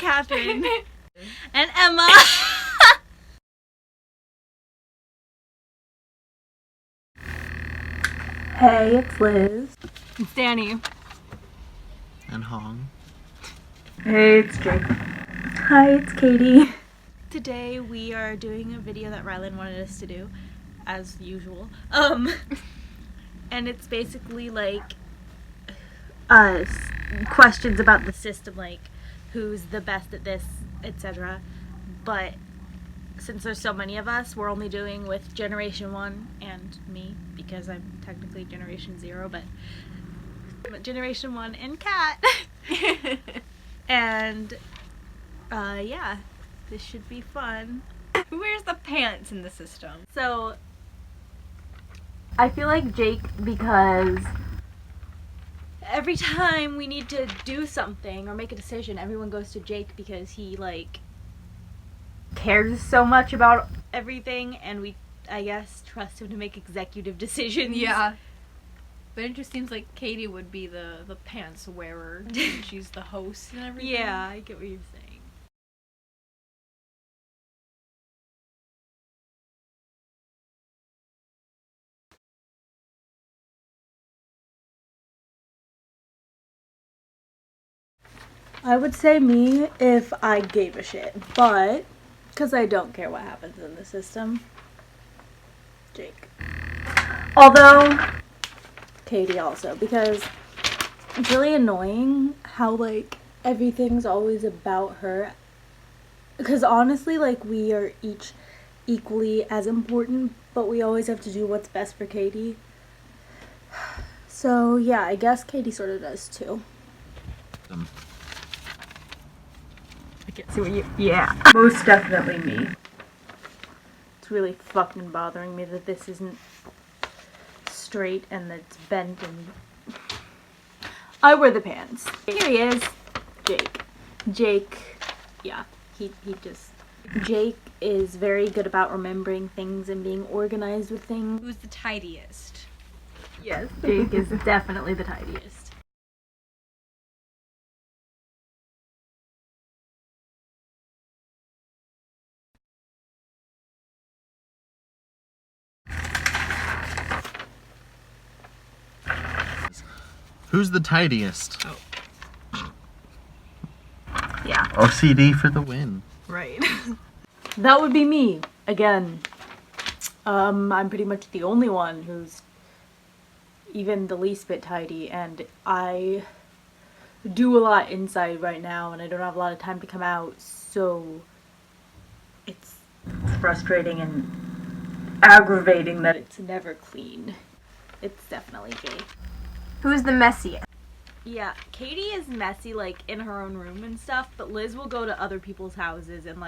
Catherine. And Emma. Hey, it's Liz. It's Danny. And Hong. Hey, it's Jake. Hi, it's Katie. Today we are doing a video that Rylan wanted us to do, as usual. And it's basically like questions about the system, like who's the best at this, etc. But since there's so many of us, we're only doing with Generation 1 and me, because I'm technically Generation 0, but Generation 1 and Kat. And yeah, this should be fun. Who wears the pants in the system? So I feel like Jake because every time we need to do something or make a decision, everyone goes to Jake because he cares so much about everything, and we, I guess, trust him to make executive decisions. Yeah. But it just seems like Katie would be the pants wearer. And she's the host and everything. Yeah, I get what you're saying. I would say me if I gave a shit, but because I don't care what happens in the system, Jake. Although Katie also, because it's really annoying how everything's always about her, because honestly we are each equally as important, but we always have to do what's best for Katie. So yeah, I guess Katie sort of does too. I can't see what you. Yeah, most definitely me. It's really fucking bothering me that this isn't straight and that it's bent, and I wear the pants. Here he is, Jake, yeah, he just, Jake is very good about remembering things and being organized with things. Who's the tidiest? Yes, Jake is definitely the tidiest. Who's the tidiest? Yeah. OCD for the win. Right. That would be me, again. I'm pretty much the only one who's even the least bit tidy, and I do a lot inside right now, and I don't have a lot of time to come out, so it's frustrating and aggravating that it's never clean. It's definitely Jake. Who's the messiest? Yeah, Katie is messy, in her own room and stuff, but Liz will go to other people's houses and,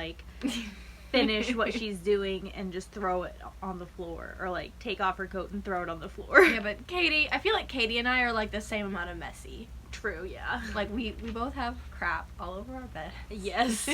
finish what she's doing and just throw it on the floor, or, take off her coat and throw it on the floor. Yeah, but Katie, I feel like Katie and I are, the same amount of messy. True, yeah. We both have crap all over our bed. Yes.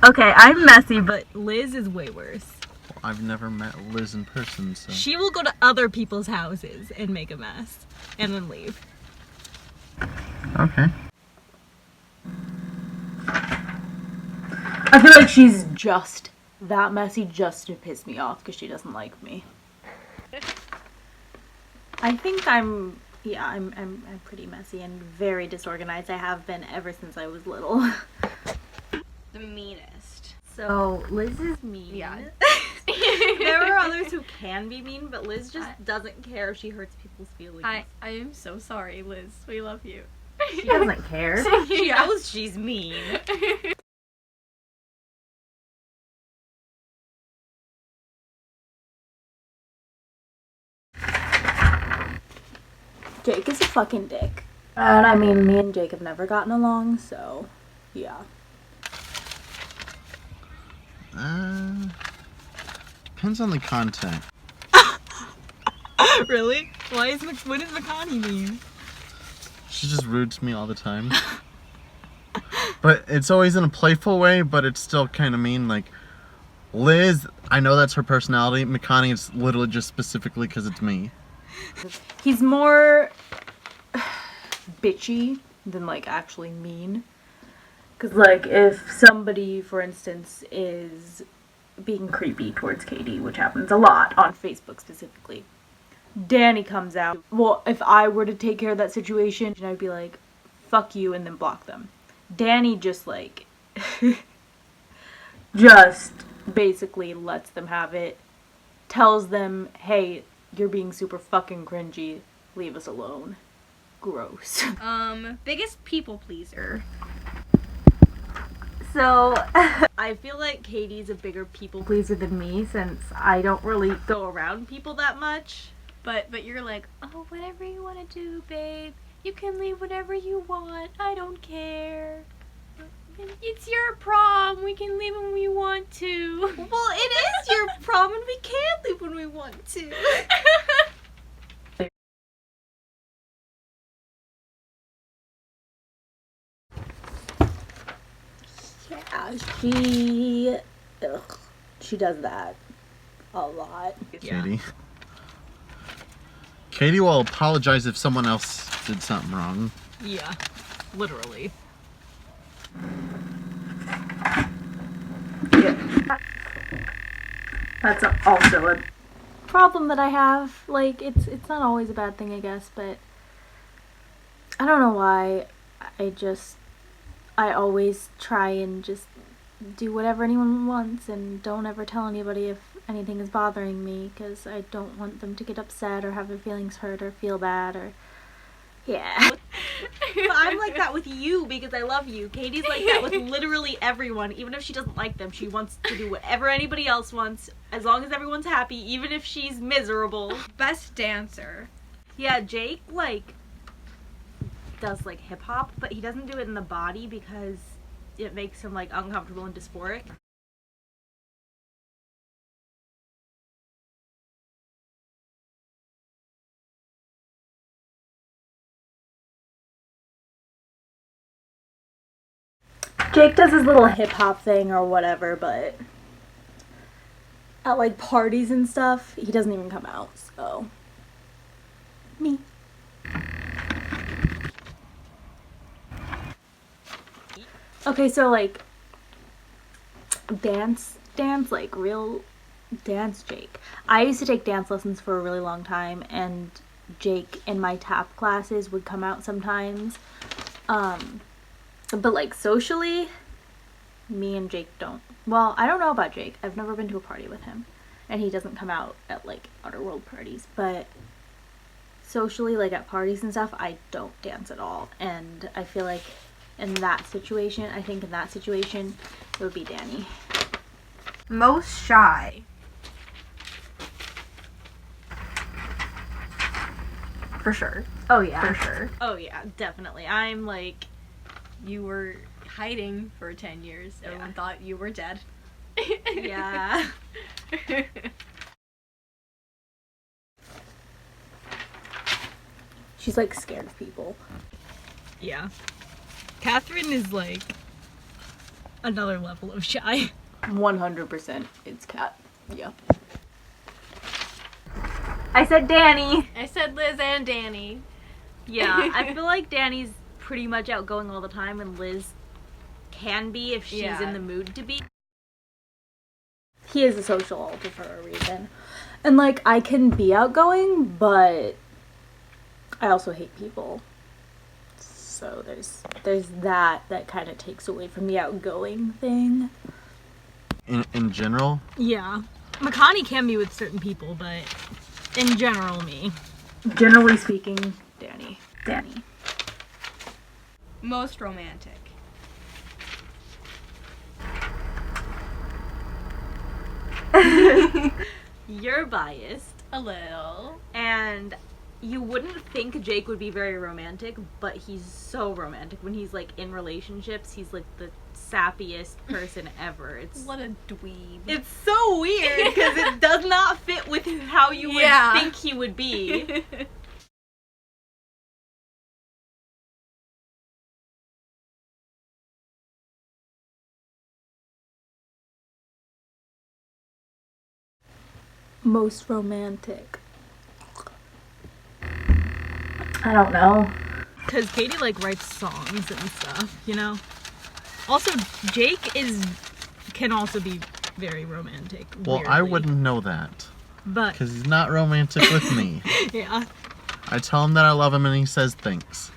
Okay, I'm messy, but Liz is way worse. Well, I've never met Liz in person, so... She will go to other people's houses and make a mess, and then leave. Okay. I feel like she's just that messy just to piss me off because she doesn't like me. I think I'm pretty messy and very disorganized. I have been ever since I was little. The meanest. So Liz is mean. Yeah. There are others who can be mean, but Liz just doesn't care if she hurts people's feelings. I am so sorry, Liz. We love you. She doesn't care. She knows she's mean. Jake is a fucking dick. And I mean, me and Jake have never gotten along, so yeah. Depends on the content. Really? What does Makani mean? She's just rude to me all the time. But it's always in a playful way, but it's still kind of mean. Like, Liz, I know that's her personality. Makani is literally just specifically because it's me. He's more bitchy than like actually mean. Cause like if somebody, for instance, is being creepy towards Katie, which happens a lot on Facebook specifically, Danny comes out. Well, if I were to take care of that situation, I'd be like, fuck you, and then block them. Danny just like just basically lets them have it, tells them, hey, you're being super fucking cringy, leave us alone. Gross. Biggest people pleaser. So, I feel like Katie's a bigger people pleaser than me since I don't really go around people that much. But you're like, oh, whatever you want to do, babe. You can leave whenever you want. I don't care. It's your prom. We can leave when we want to. Well, it is your prom and we can leave when we want to. Yeah, she does that a lot. Katie. Katie will apologize if someone else did something wrong. Yeah, literally. Yeah. That's also a problem that I have. Like, it's not always a bad thing, I guess, but I don't know why. I always try and just do whatever anyone wants and don't ever tell anybody if anything is bothering me because I don't want them to get upset or have their feelings hurt or feel bad or... Yeah. But I'm like that with you because I love you. Katie's like that with literally everyone. Even if she doesn't like them, she wants to do whatever anybody else wants as long as everyone's happy, even if she's miserable. Best dancer. Yeah, Jake, like, does, like, hip-hop, but he doesn't do it in the body because it makes him, like, uncomfortable and dysphoric. Jake does his little hip-hop thing or whatever, but at, like, parties and stuff, he doesn't even come out, so... Me. Okay, so, like, dance, like, real dance Jake. I used to take dance lessons for a really long time, and Jake in my tap classes would come out sometimes. But, like, socially, me and Jake don't. Well, I don't know about Jake. I've never been to a party with him, and he doesn't come out at, like, outer world parties, but socially, like, at parties and stuff, I don't dance at all, and I feel like in that situation, it would be Danny. Most shy. For sure. Oh, yeah. For sure. Oh, yeah, definitely. I'm, like... You were hiding for 10 years. Everyone thought you were dead. Yeah. She's, like, scared of people. Yeah. Catherine is like another level of shy. 100% it's Kat. Yeah. I said Danny. I said Liz and Danny. Yeah, I feel like Danny's pretty much outgoing all the time, and Liz can be if she's in the mood to be. He is a social alter for a reason. And, like, I can be outgoing, but I also hate people. So there's that kind of takes away from the outgoing thing. In general? Yeah. Makani can be with certain people, but in general, me. Generally speaking, Danny. Most romantic. You're biased, A little. and you wouldn't think Jake would be very romantic, but he's so romantic. When he's, like, in relationships, he's, like, the sappiest person ever. What a dweeb. It's so weird, because it does not fit with how you would think he would be. Most romantic. I don't know. Because Katie, like, writes songs and stuff, you know? Also, Jake can also be very romantic. Well, I weirdly. wouldn't know that. But, Because he's not romantic with me. yeah. I tell him that I love him and he says thanks.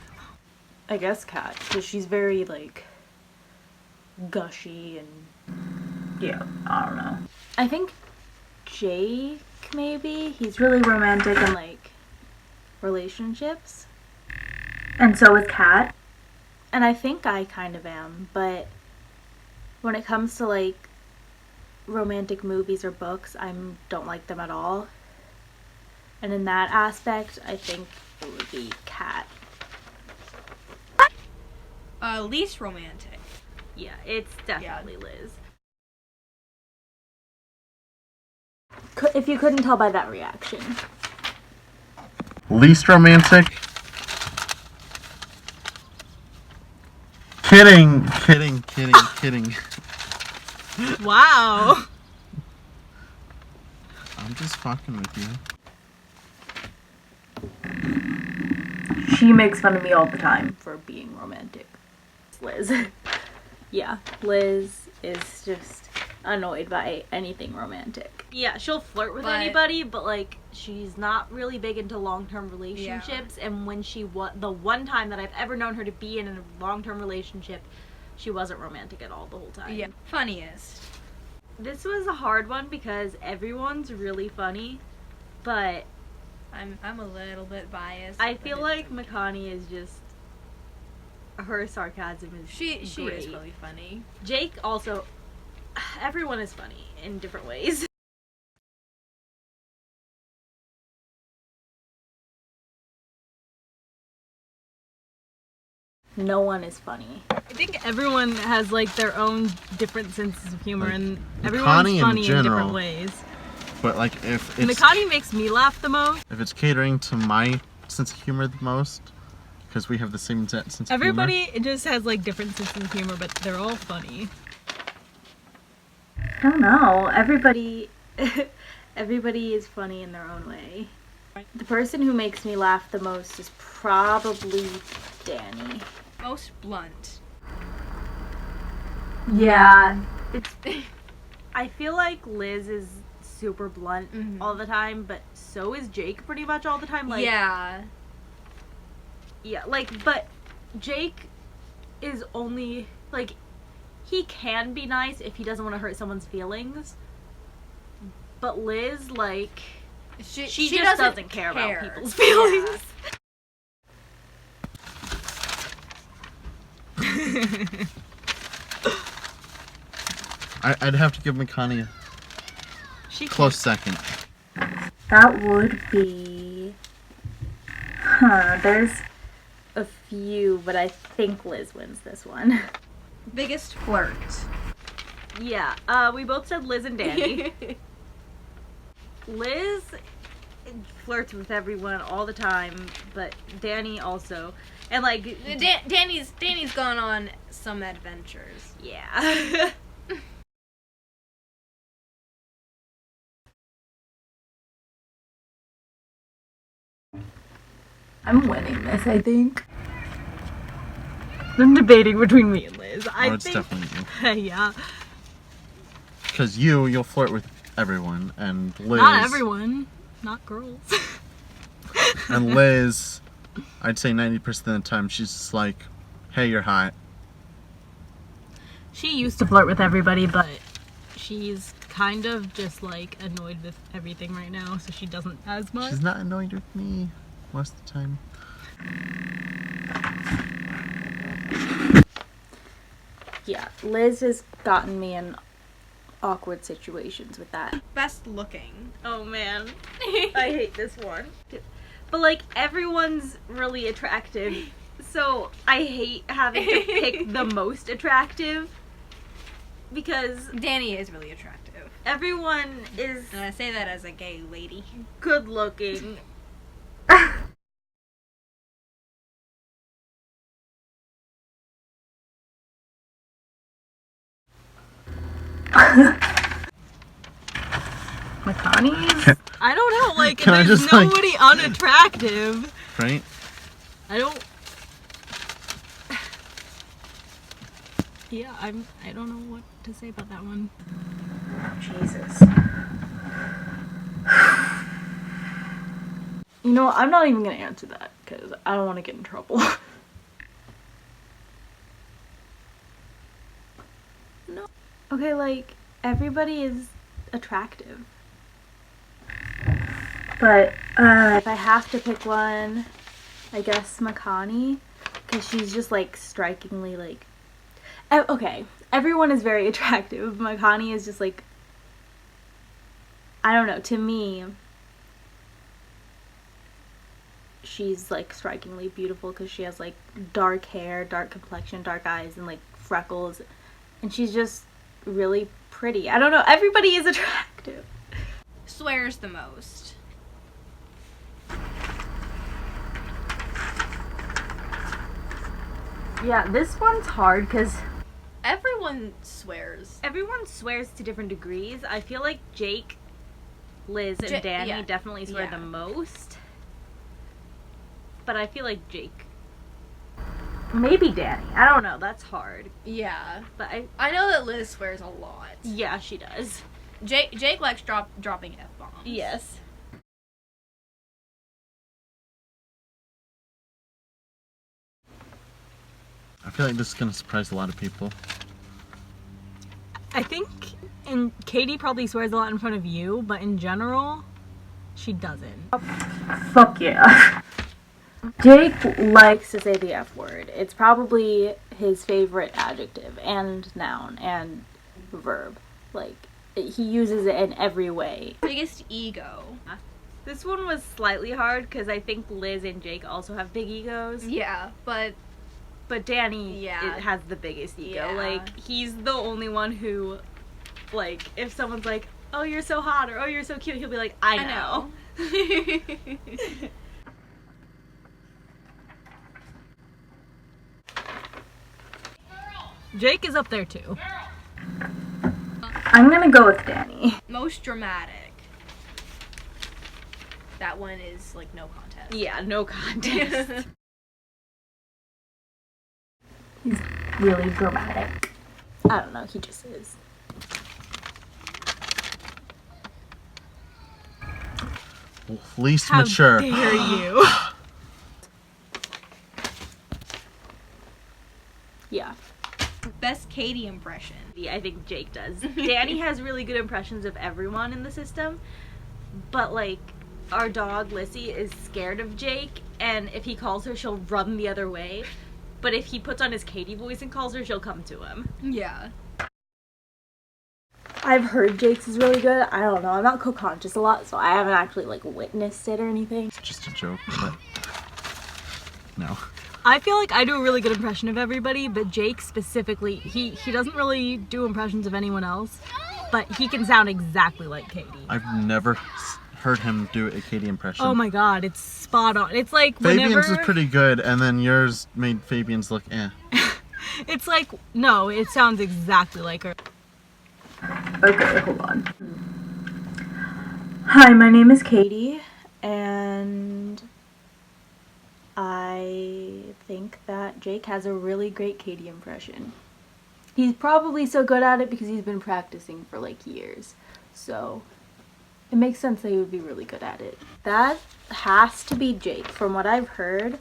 I guess Kat, because she's very, like, gushy and, yeah, I don't know. I think Jake, maybe, he's really romantic in, like, relationships. And so is Kat. And I think I kind of am, but when it comes to, like, romantic movies or books, I don't like them at all. And in that aspect, I think it would be Kat. Least romantic. Yeah, it's definitely Liz. If you couldn't tell by that reaction. Least romantic? Kidding. Wow. I'm just fucking with you. She makes fun of me all the time for being romantic. It's Liz. Yeah, Liz is just annoyed by anything romantic. Yeah, she'll flirt with But- anybody, but like she's not really big into long-term relationships. And when the one time that I've ever known her to be in a long-term relationship, she wasn't romantic at all the whole time. Yeah. Funniest. This was a hard one because everyone's really funny, but I'm a little bit biased. I but feel it's like okay. Makani is just her sarcasm is She is great. really funny. Jake also, everyone is funny in different ways. No one is funny. I think everyone has, like, their own different senses of humor, Like, and Makani everyone's in funny in different general. ways. But like if it's Makani makes me laugh the most. if it's catering to my sense of humor the most, because we have the same sense of humor. Everybody just has, like, different senses of humor, but they're all funny. I don't know. Everybody is funny in their own way. The person who makes me laugh the most is probably Danny. Most blunt. Yeah. It's. I feel like Liz is super blunt all the time, but so is Jake pretty much all the time. Like, Yeah. yeah, like, but Jake is only like he can be nice if he doesn't want to hurt someone's feelings. But Liz, like, she just doesn't care about people's feelings. I'd have to give Makani She a close second. That would be... There's a few, but I think Liz wins this one. Biggest flirt. Yeah, we both said Liz and Danny. Liz flirts with everyone all the time, but Danny also. And like, Danny's gone on some adventures. yeah. I'm winning this, I think. I'm debating between me and Liz. I Oh, it's think, definitely you. yeah. Because you'll flirt with everyone, and Liz. Not everyone. Not girls. And Liz, I'd say 90% of the time, she's just like, hey, you're hot. She used to flirt with everybody, but she's kind of just, like, annoyed with everything right now, so she doesn't as much. She's not annoyed with me most of the time. Yeah, Liz has gotten me in awkward situations with that. Best looking. Oh man, I hate this one. But like, everyone's really attractive, so I hate having to pick the most attractive because Danny is really attractive. everyone is And I say that as a gay lady. good looking. Makani's. I don't know, like, Can I there's just, like- nobody unattractive. Right? I don't. Yeah, I don't know what to say about that one. Jesus. You know, I'm not even gonna answer that because I don't want to get in trouble. No. Okay, like, everybody is attractive. But, if I have to pick one, I guess Makani. Because she's just, like, strikingly, like... Okay, everyone is very attractive. Makani is just, like... I don't know, to me... She's, like, strikingly beautiful because she has, like, dark hair, dark complexion, dark eyes, and, like, freckles. And she's just really pretty. I don't know, everybody is attractive. Swears the most. Yeah, this one's hard because... Everyone swears. Everyone swears to different degrees. I feel like Jake, Liz, and Danny yeah. definitely swear Yeah. the most. But I feel like Jake. Maybe Danny. I don't know. That's hard. Yeah. But I know that Liz swears a lot. yeah, she does. Jake likes dropping F-bombs. Yes. I feel like this is gonna surprise a lot of people. I think, and Katie probably swears a lot in front of you, but in general, she doesn't. Fuck yeah. Jake likes to say the F word. It's probably his favorite adjective and noun and verb. Like, he uses it in every way. Biggest ego. This one was slightly hard because I think Liz and Jake also have big egos. Yeah, but Danny Yeah. has the biggest ego. Yeah. Like, he's the only one who, like, if someone's like, oh, you're so hot, or oh, you're so cute, he'll be like, I know. Jake is up there too. I'm gonna go with Danny. Most dramatic. That one is like no contest. Yeah, no contest. He's really dramatic. I don't know, he just is. Least How mature. dare you? Yeah. Best Katie impression. Yeah, I think Jake does. Danny has really good impressions of everyone in the system, but like our dog Lissy is scared of Jake, and if he calls her, she'll run the other way. But if he puts on his Katie voice and calls her, she'll come to him. Yeah. I've heard Jake's is really good. I don't know. I'm not co-conscious a lot, so I haven't actually, like, witnessed it or anything. It's just a joke, but no. I feel like I do a really good impression of everybody, but Jake specifically, he doesn't really do impressions of anyone else, but he can sound exactly like Katie. I've never heard him do a Katie impression. Oh my god, it's spot on. It's like whenever... Fabian's is pretty good, and then yours made Fabian's look eh. It's like, no, it sounds exactly like her. Okay, hold on. Hi, my name is Katie, and I think that Jake has a really great Katie impression. He's probably so good at it because he's been practicing for like years. So it makes sense that he would be really good at it. That has to be Jake. From what I've heard,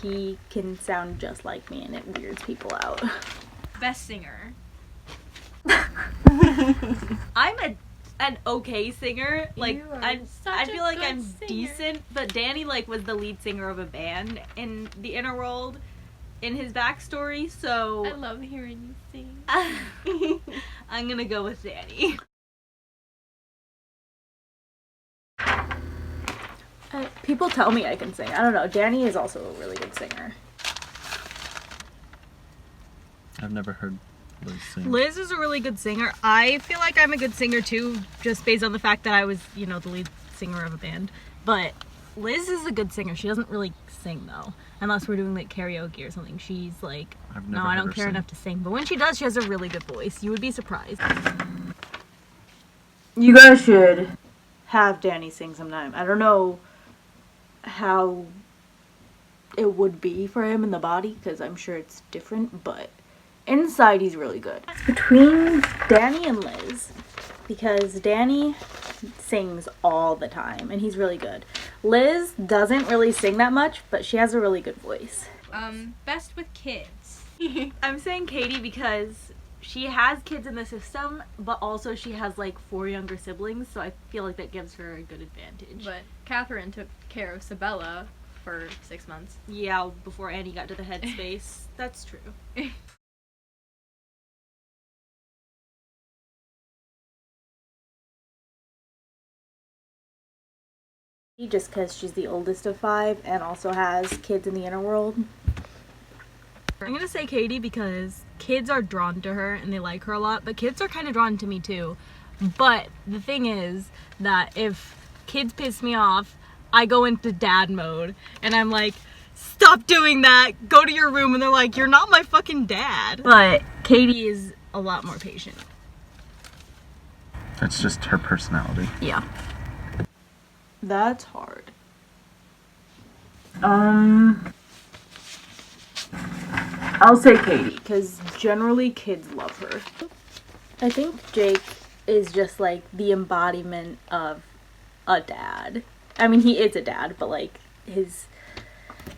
he can sound just like me and it weirds people out. Best singer. I'm an okay singer. Like You are I such a feel like good I'm singer. decent, but Danny like was the lead singer of a band in the Inner World in his backstory, so I love hearing you sing. I'm gonna go with Danny. People tell me I can sing. I don't know. Danny is also a really good singer. I've never heard Liz sing. Liz is a really good singer. I feel like I'm a good singer too, just based on the fact that I was, the lead singer of a band. But Liz is a good singer. She doesn't really sing though, unless we're doing like karaoke or something. She's like, I've no, never I heard don't her care sing. enough to sing. But when she does, she has a really good voice. You would be surprised. You guys should have Danny sing sometime. I don't know how it would be for him in the body, because I'm sure it's different, but inside he's really good. It's between Danny and Liz, because Danny sings all the time and he's really good. Liz doesn't really sing that much, but she has a really good voice. Best with kids. I'm saying Katie because she has kids in the system, but also she has like 4 younger siblings, so I feel like that gives her a good advantage. But Catherine took care of Sabella for 6 months. Yeah, before Annie got to the headspace. That's true. Just because she's the oldest of 5 and also has kids in the inner world. I'm gonna say Katie because kids are drawn to her and they like her a lot, but kids are kind of drawn to me too. But the thing is that if kids piss me off, I go into dad mode and I'm like, stop doing that, go to your room, and they're like, you're not my fucking dad. But Katie is a lot more patient. That's just her personality. Yeah. That's hard. I'll say Katie, because generally kids love her. I think Jake is just like the embodiment of a dad. I mean, he is a dad, but like his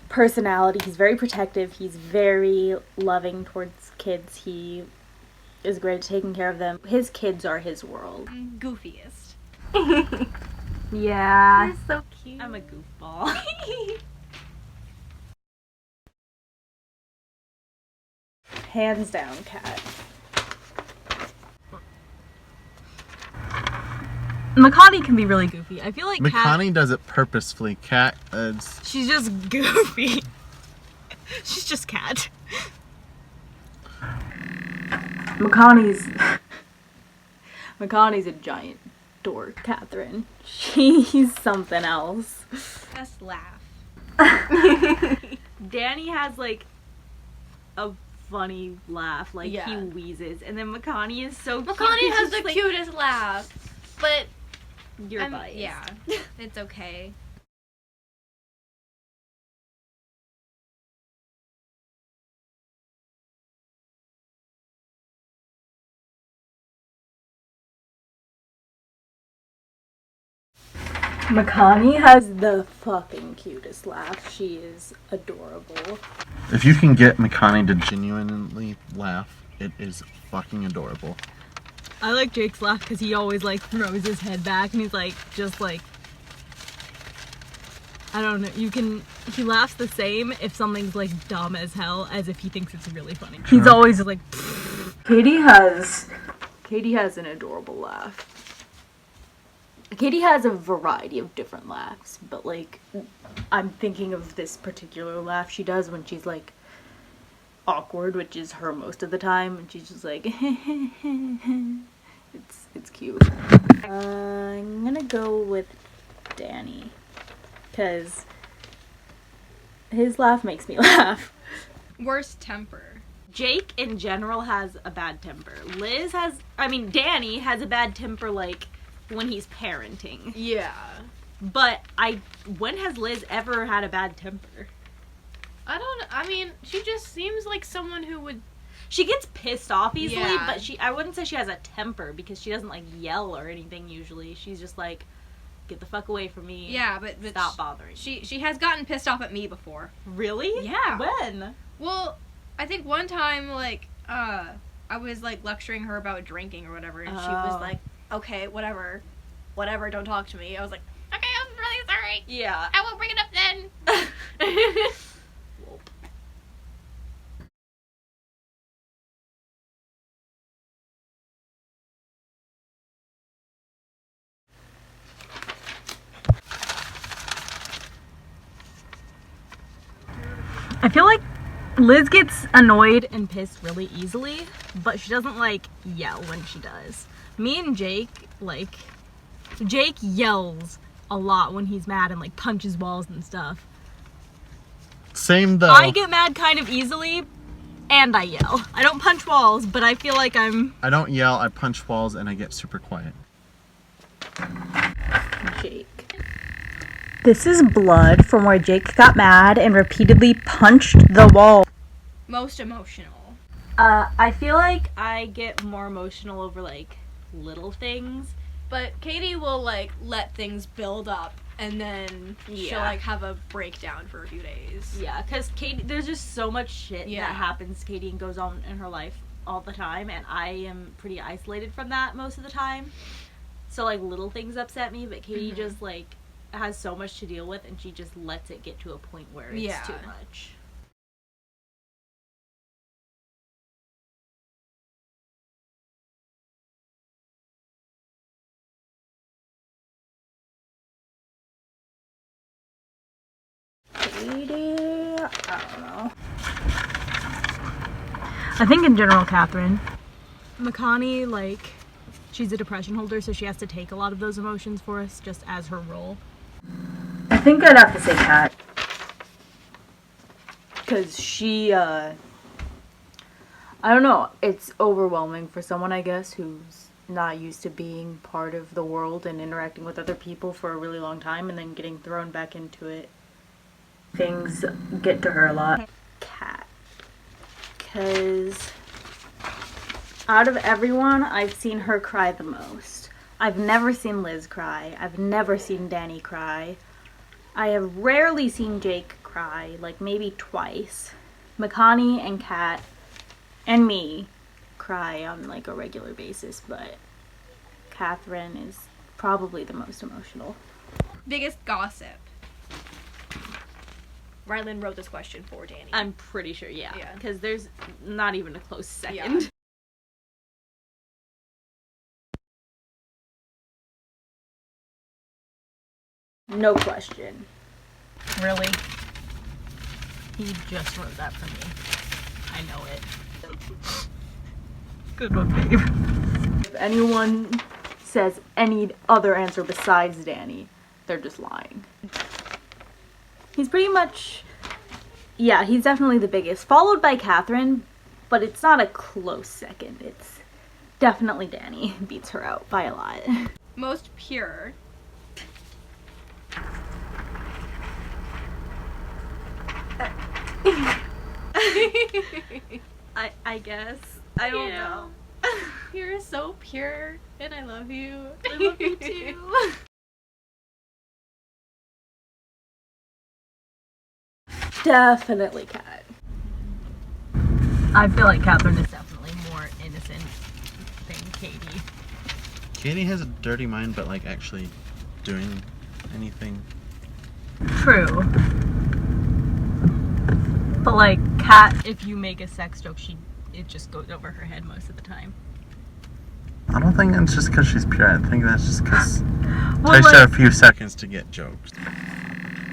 personality, he's very protective, he's very loving towards kids, he is great at taking care of them. His kids are his world. Goofiest. Yeah. So cute. I'm a goofball. Hands down, Kat. Makani can be really goofy. I feel like Kat, Makani does it purposefully. Kat, she's just goofy. She's just Kat. Makani's a giant dork, Catherine. She's something else. Best laugh. Danny has like a funny laugh, like Yeah. he wheezes, and then Makani is so cute. Makani He's has just the like, cutest laugh, but You're biased. yeah, it's okay. Makani has the fucking cutest laugh. She is adorable. if you can get Makani to genuinely laugh, it is fucking adorable. I like Jake's laugh because he always like throws his head back and he's like, just like, I don't know, he laughs the same if something's like dumb as hell as if he thinks it's really funny. He's always just like, Katie has an adorable laugh. Katie has a variety of different laughs, but like I'm thinking of this particular laugh she does when she's like awkward, which is her most of the time, and she's just like it's cute. I'm gonna go with Danny because his laugh makes me laugh. Worst temper. Jake in general has a bad temper. Danny has a bad temper like when he's parenting. Yeah. But when has Liz ever had a bad temper? She just seems like someone who would. She gets pissed off easily, Yeah. but I wouldn't say she has a temper because she doesn't like yell or anything usually. She's just like, get the fuck away from me. Yeah, but Stop bothering me. She has gotten pissed off at me before. Really? Yeah. When? Well, I think one time, like, I was, like, lecturing her about drinking or whatever, and she was Oh. like, okay, whatever, don't talk to me. I was like, okay, I'm really sorry. Yeah. I won't bring it up then. I feel like Liz gets annoyed and pissed really easily, but she doesn't like yell when she does. Me and Jake, like, Jake yells a lot when he's mad and like punches walls and stuff. Same though. I get mad kind of easily and I yell. I don't punch walls, but I feel like I don't yell, I punch walls and I get super quiet. Jake. This is blood from where Jake got mad and repeatedly punched the wall. Most emotional. I feel like I get more emotional over like little things. But Katie will like let things build up and then she'll Yeah. like have a breakdown for a few days. Yeah, because Katie, there's just so much shit Yeah. that happens to Katie and goes on in her life all the time, and I am pretty isolated from that most of the time. So like little things upset me, but Katie just like has so much to deal with, and she just lets it get to a point where it's Yeah. too much. Katie, I don't know. I think in general, Catherine. Makani, like, she's a depression holder, so she has to take a lot of those emotions for us just as her role. I think I'd have to say Kat. Because she, I don't know, it's overwhelming for someone, I guess, who's not used to being part of the world and interacting with other people for a really long time and then getting thrown back into it. Things get to her a lot. Kat. Because out of everyone, I've seen her cry the most. I've never seen Liz cry. I've never seen Danny cry. I have rarely seen Jake cry, like maybe twice. Makani and Kat and me cry on like a regular basis, but Catherine is probably the most emotional. Biggest gossip. Rylan wrote this question for Danny. I'm pretty sure, yeah. Yeah. Because there's not even a close second. Yeah. No question. Really? He just wrote that for me. I know it. Good one, babe. If anyone says any other answer besides Danny, they're just lying. He's pretty much, yeah, he's definitely the biggest, followed by Catherine, but it's not a close second. It's definitely Danny beats her out by a lot. Most pure. I guess. I don't Yeah. know. You're so pure, and I love you. I love you too. Definitely Kat. I feel like Catherine is definitely more innocent than Katie. Katie has a dirty mind, but like actually doing anything. True. But like Kat, if you make a sex joke, it just goes over her head most of the time. I don't think it's just because she's pure. I think that's just because it Well, takes her a like, few seconds to get jokes.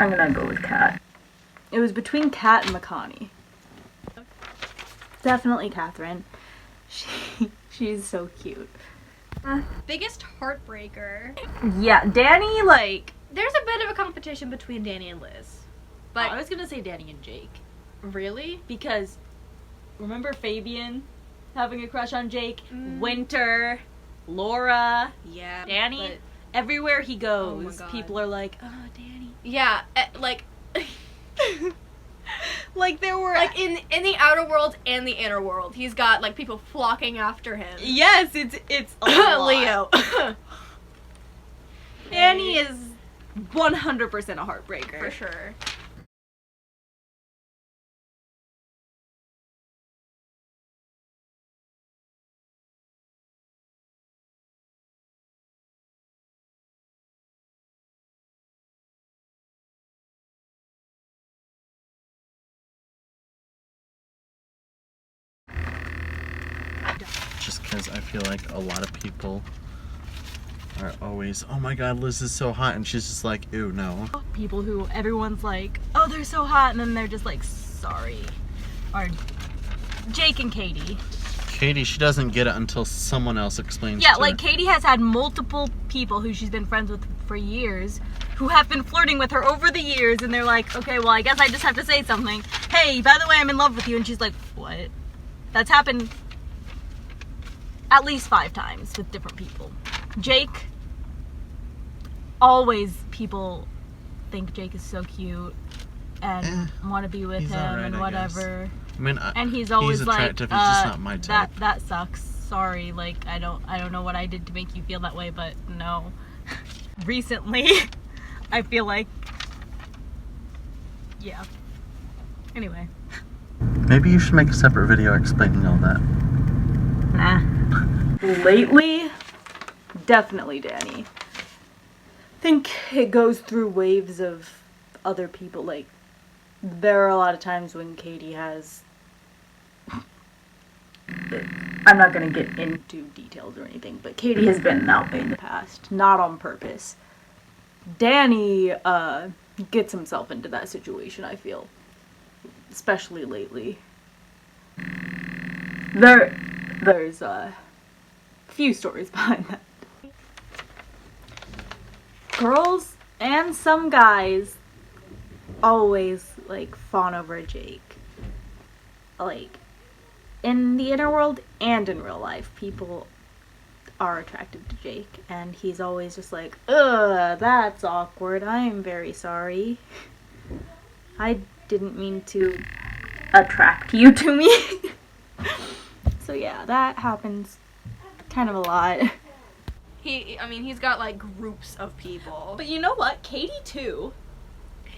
I'm gonna go with Kat. It was between Kat and Makani. Definitely Catherine. She's so cute. Biggest heartbreaker. Yeah, Danny, like, There's a bit of a competition between Danny and Liz. But I was gonna say Danny and Jake. really? Because, remember Fabian having a crush on Jake? Mm. Winter, Laura, Yeah. Danny. but- Everywhere he goes, God. people are like, oh, Danny. yeah, like Like, there were... like in the outer world and the inner world. He's got like people flocking after him. yes, it's a lot. Leo. Danny is 100% a heartbreaker. For sure. Just because I feel like a lot of people are always, oh my god, Liz is so hot, and she's just like, ew, no. people who everyone's like, oh, they're so hot, and then they're just like, sorry. Or Jake and Katie. Katie, she doesn't get it until someone else explains Yeah, to like her. Katie has had multiple people who she's been friends with for years who have been flirting with her over the years, and they're like, okay, well, I guess I just have to say something. Hey, by the way, I'm in love with you. And she's like, what? That's happened at least 5 times with different people. Jake, always people think Jake is so cute and want to be with he's him alright, and I whatever. I mean, And he's always attractive, like, he's just not my type. that sucks. Sorry, like I don't know what I did to make you feel that way, but no. Recently, I feel like, yeah. Anyway. Maybe you should make a separate video explaining all that. Nah. Lately, definitely Danny. I think it goes through waves of other people. Like, there are a lot of times when Katie has... I'm not going to get into details or anything, but Katie has been that way in the past. Not on purpose. Danny gets himself into that situation, I feel. Especially lately. There's a few stories behind that. Girls and some guys always like fawn over Jake. Like, in the inner world and in real life, people are attracted to Jake, and he's always just like, ugh, that's awkward, I'm very sorry. I didn't mean to attract you to me. So yeah, that happens kind of a lot. He's got like groups of people. But you know what? Katie too.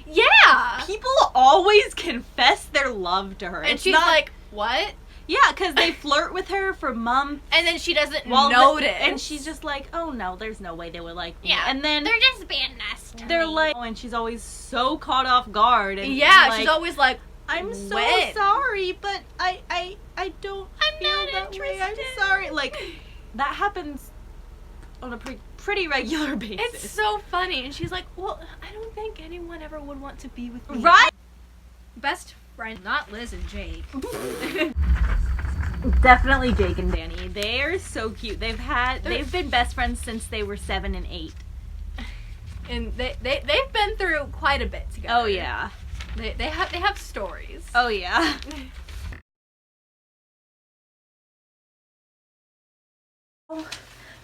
Yeah! People always confess their love to her. And It's she's not- like, what? yeah, because they flirt with her for months. And then she doesn't while the- notice. and she's just like, oh no, there's no way they would like me. yeah. And then they're just being nice to they're me. like, oh, and she's always so caught off guard. And yeah, like, she's always like, I'm so when? sorry, but I don't I'm feel not that way. I'm interested." sorry. Like, that happens on a pretty regular basis. it's so funny. And she's like, well, I don't think anyone ever would want to be with me. right. Best friend, not Liz and Jake. Definitely Jake and Danny. They're so cute. They've been best friends since they were 7 and 8. And they've been through quite a bit together. Oh yeah. They have stories. Oh yeah. I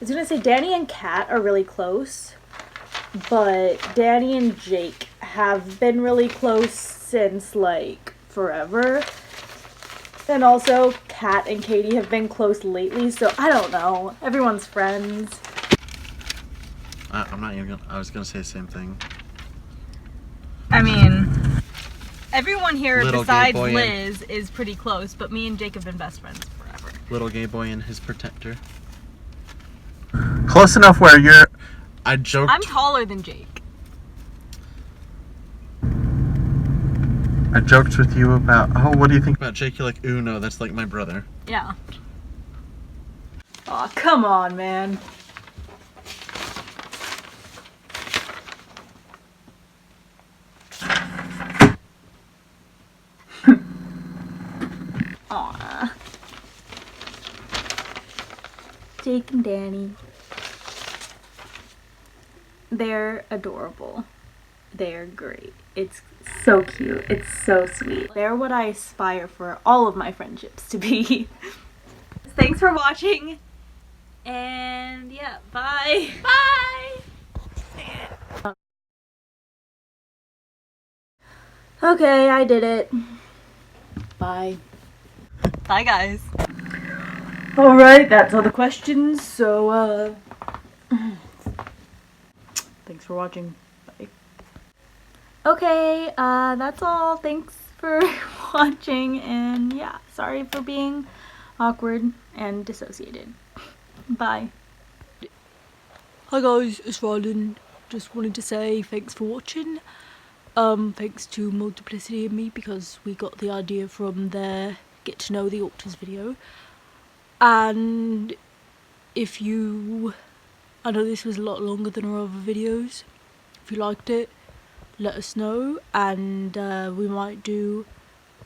was gonna say Danny and Kat are really close, but Danny and Jake have been really close since like forever. And also Kat and Katie have been close lately, so I don't know. Everyone's friends. I'm not even gonna, I was gonna say the same thing. I mean, everyone here Little gay besides boy Liz is pretty close, but me and Jake have been best friends forever. Little gay boy and his protector. Close enough where I joked. I'm taller than Jake. I joked with you about, oh, what do you think about Jake? You're like, ooh, no, that's like my brother. Yeah. Aw, come on, man. Aw. Jake and Danny. They're adorable. They're great. It's so cute. It's so sweet. They're what I aspire for all of my friendships to be. Thanks for watching. And yeah, bye. Bye! Okay, I did it. Bye. Bye, guys. Alright, that's all the questions, so, thanks for watching. Bye. Okay, that's all. Thanks for watching, and yeah, sorry for being awkward and dissociated. Bye. Hi guys, it's Rylan. Just wanted to say thanks for watching. Thanks to Multiplicity and me, because we got the idea from their Get to Know the Authors video. And if you... I know this was a lot longer than our other videos. If you liked it, let us know, and we might do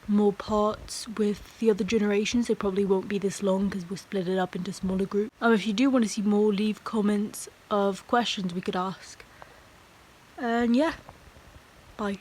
more parts with the other generations. They probably won't be this long because we'll split it up into smaller groups. If you do want to see more, leave comments of questions we could ask. And yeah, bye.